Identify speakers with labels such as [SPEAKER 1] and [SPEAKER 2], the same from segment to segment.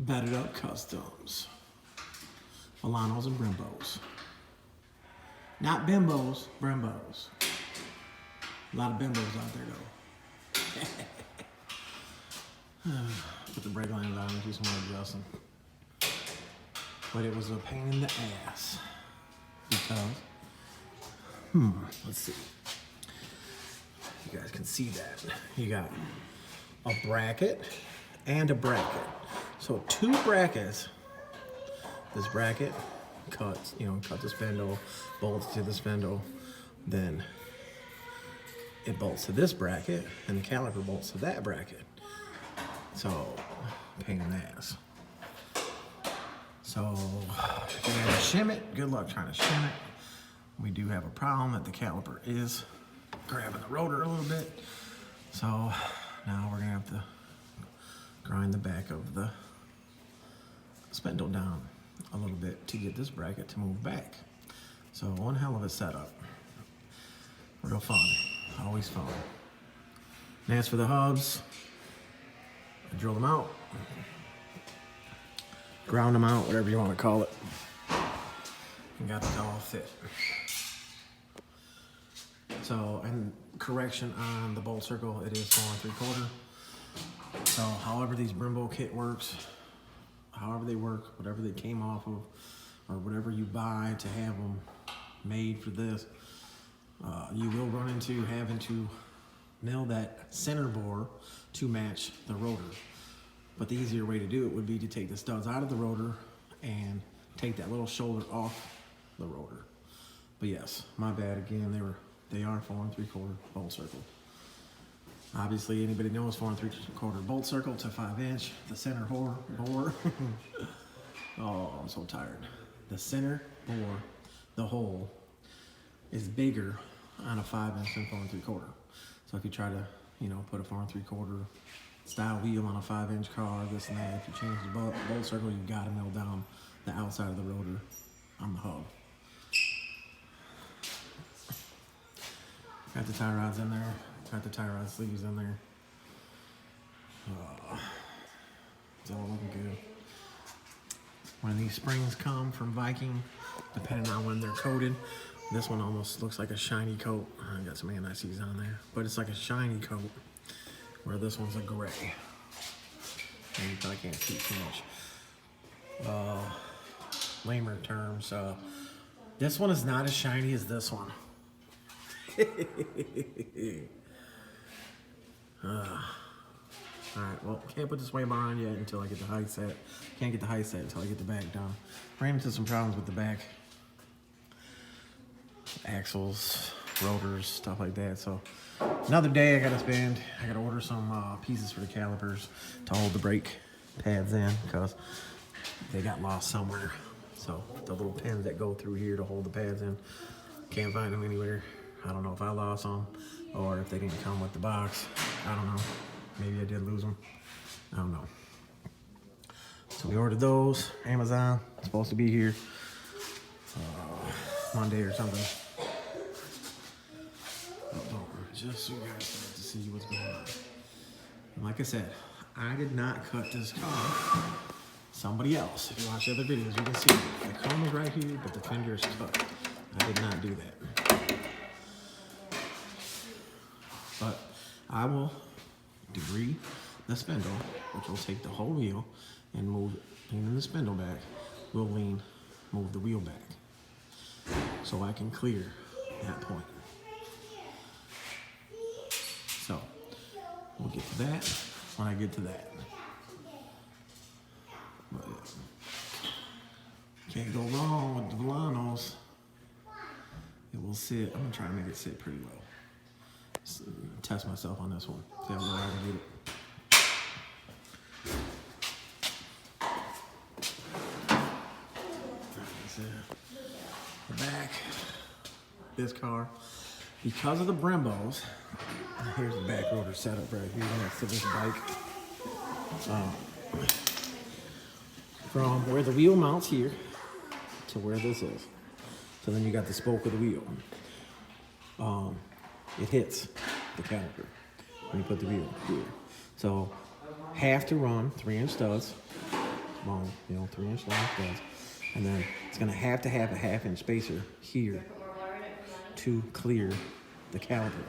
[SPEAKER 1] Bedded up Kustoms. Vellanos and Brembos. Not bimbos, Brembos. A lot of bimbos out there though. Put the brake lines on and do some more adjusting. But it was a pain in the ass. Because, let's see. You guys can see that. You got a bracket and a bracket. So two brackets. This bracket cuts, cut the spindle, bolts to the spindle, then it bolts to this bracket, and the caliper bolts to that bracket. So, pain in the ass. So, if you're gonna shim it, good luck trying to shim it. We do have a problem that the caliper is grabbing the rotor a little bit. So, now we're gonna have to grind the back of the spindle down a little bit to get this bracket to move back. So one hell of a setup. Real fun, always fun. And as for the hubs, I drill them out, ground them out, whatever you want to call it, and got it all fit. So, and correction on the bolt circle, it is 4 3/4. So however these Brembo kit works, however they work, whatever they came off of, or whatever you buy to have them made for this, you will run into having to mill that center bore to match the rotor. But the easier way to do it would be to take the studs out of the rotor and take that little shoulder off the rotor. But yes, my bad again, they are 4 3/4 bolt circle. Obviously, anybody knows 4 3/4 bolt circle to 5-inch. The center bore. Oh, I'm so tired. The center bore, the hole, is bigger on a 5-inch than 4 3/4. So if you try to, put a 4 3/4 style wheel on a 5-inch car, this and that, if you change the bolt circle, you gotta mill down the outside of the rotor on the hub. Got the tie rods in there. Got the tie rod sleeves in there. It's all looking good. When these springs come from Viking, depending on when they're coated, this one almost looks like a shiny coat. I got some anti-seize on there, but it's like a shiny coat, where this one's a gray. And you probably can't see too much. Lamer terms. This one is not as shiny as this one. Alright, well, can't put the sway bar on yet until I get the height set. Can't get the height set until I get the back done. Ran into some problems with the back. Axles, rotors, stuff like that. So, another day I gotta spend. I gotta order some pieces for the calipers to hold the brake pads in, because they got lost somewhere. So, the little pins that go through here to hold the pads in, can't find them anywhere. I don't know if I lost them or if they didn't come with the box. I don't know. Maybe I did lose them. I don't know. So we ordered those. Amazon. Supposed to be here Monday or something. Just so you guys start to see what's going on. And like I said, I did not cut this car. Somebody else. If you watch the other videos, you can see the cone is right here, but the fender is cut. I did not do that. But I will degree the spindle, which will take the whole wheel and move leaning the spindle back. Will move the wheel back, so I can clear that point. So we'll get to that when I get to that. But can't go wrong with the Vellanos. It will sit. I'm gonna try to make it sit pretty low. Test myself on this one. See how low I can get it. The back, this car, because of the Brembos, here's the back rotor setup right here next to this bike. From where the wheel mounts here to where this is. So then you got the spoke of the wheel. It hits the caliper when you put the wheel here. So have to run 3-inch studs long, 3-inch long studs. And then it's gonna have to have a 1/2-inch spacer here to clear the caliper.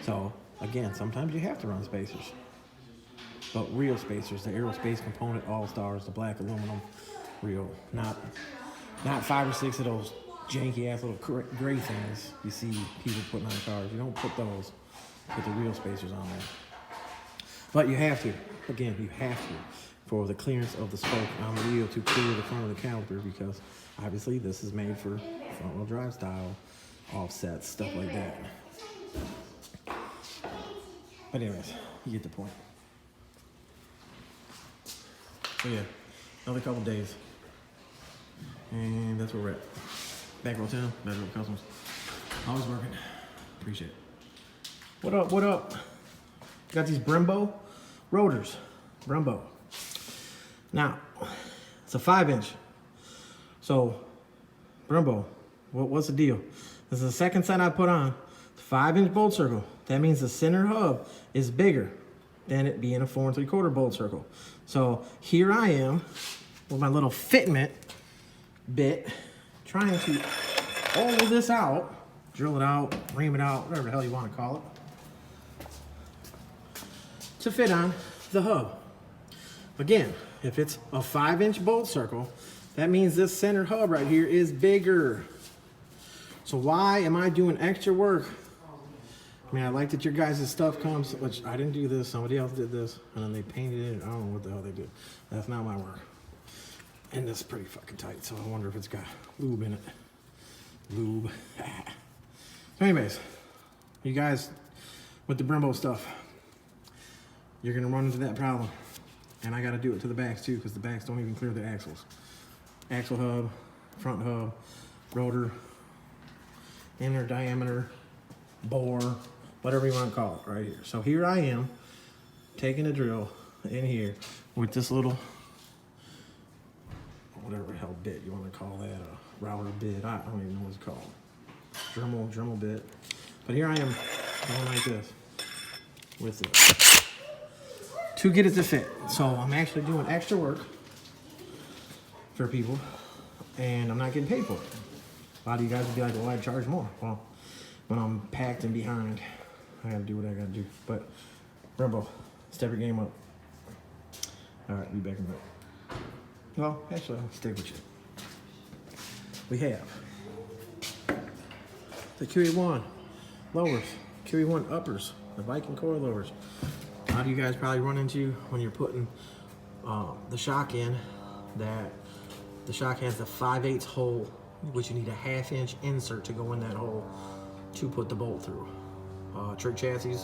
[SPEAKER 1] So again, sometimes you have to run spacers, but real spacers, the aerospace component all-stars, the black aluminum, real, not 5 or 6 of those janky ass little gray things you see people putting on cars. You don't put those, put the real spacers on there. But you have to, again, you have to, for the clearance of the spoke on the wheel to clear the front of the caliper, because obviously this is made for front-wheel drive style offsets, stuff like that. But anyways, you get the point. So yeah, another couple days. And that's where we're at. Back row 10, back row Kustoms. Always working. Appreciate it. What up, what up? Got these Brembo rotors. Brembo. Now, it's a 5-inch. So, Brembo, what's the deal? This is the second set I put on. It's a 5-inch bolt circle. That means the center hub is bigger than it being a 4 3/4 bolt circle. So here I am with my little fitment bit, trying to oval this out, drill it out, ream it out, whatever the hell you want to call it, to fit on the hub. Again, if it's a 5-inch bolt circle, that means this center hub right here is bigger. So why am I doing extra work? I mean, I like that your guys' stuff comes, which I didn't do this, somebody else did this, and then they painted it. I don't know what the hell they did. That's not my work. And it's pretty fucking tight, so I wonder if it's got lube in it. Lube. So anyways, you guys, with the Brembo stuff, you're gonna run into that problem. And I gotta do it to the backs too, because the backs don't even clear the axles. Axle hub, front hub, rotor, inner diameter, bore, whatever you want to call it, right here. So here I am, taking a drill in here with this little, whatever the hell bit you want to call that, a router bit, I don't even know what it's called. Dremel bit. But here I am going like this with it to get it to fit. So I'm actually doing extra work for people, and I'm not getting paid for it. A lot of you guys would be like, well, I'd charge more. Well, when I'm packed and behind, I gotta do what I gotta do. But Brembo, step your game up. All right, we back in a bit. Well, actually, I'll stick with you. We have the QA1 lowers, QA1 uppers, the Viking coil lowers. A lot of you guys probably run into when you're putting the shock in, that the shock has the 5/8 hole, which you need a 1/2-inch insert to go in that hole to put the bolt through. Trick chassis,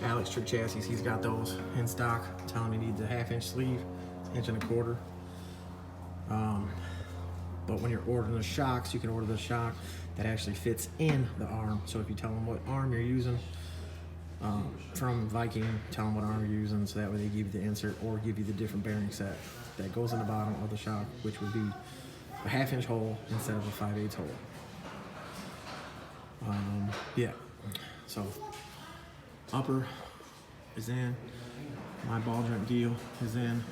[SPEAKER 1] Alex Trick Chassis, he's got those in stock. Tell him he needs a 1/2-inch sleeve, 1.25 inch. But when you're ordering the shocks, you can order the shock that actually fits in the arm. So if you tell them what arm you're using from Viking, tell them what arm you're using, so that way they give you the insert or give you the different bearing set that goes in the bottom of the shock, which would be a 1/2-inch hole instead of a 5/8 hole. Yeah, so upper is in, my ball joint deal is in.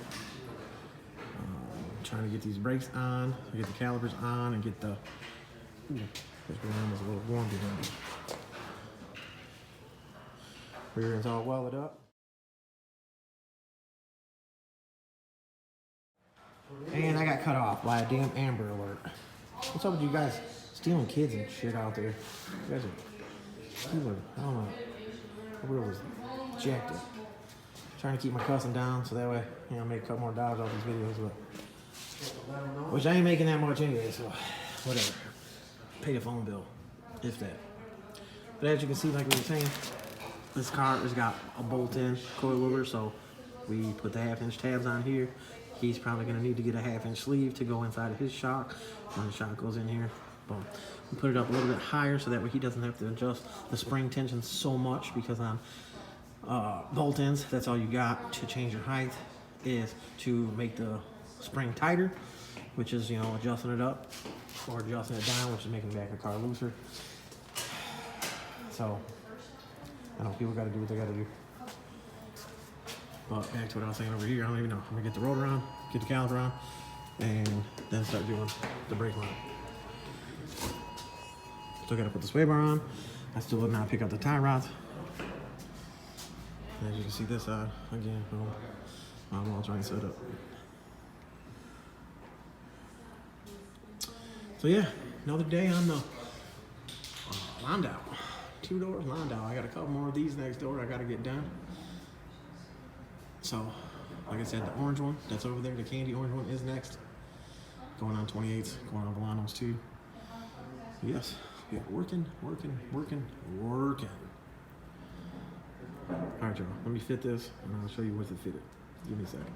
[SPEAKER 1] Trying to get these brakes on, get the calipers on, and get the, this room is a little warm behind me. Rear end's all welded up. And I got cut off by a damn Amber Alert. What's up with you guys stealing kids and shit out there? You guys are stealing, I don't know. The wheel was jacked up. Trying to keep my cussing down so that way, make a couple more dollars off these videos, but which I ain't making that much anyway, so whatever. Pay the phone bill, if that. But as you can see, like we were saying, this car has got a bolt-in coil whooper, so we put the 1/2-inch tabs on here. He's probably gonna need to get a 1/2-inch sleeve to go inside of his shock. When the shock goes in here, boom. We put it up a little bit higher so that way he doesn't have to adjust the spring tension so much, because on bolt-ins, that's all you got to change your height, is to make the spring tighter, which is adjusting it up, or adjusting it down, which is making the back of the car looser. So I know people got to do what they got to do. But back to what I was saying over here, I don't even know. I'm gonna get the rotor on, get the caliper on, and then start doing the brake line. Still gotta put the sway bar on. I still did not pick up the tie rods. As you can see this side, again, I'm all trying to set up. So yeah, another day on the Landau. 2-door Landau. I got a couple more of these next door I gotta get done. So, like I said, the orange one that's over there, the candy orange one is next. Going on 28s, going on Vellanos too. Yes, yeah, working. All right, y'all, let me fit this and I'll show you what's it fitted. Give me a second.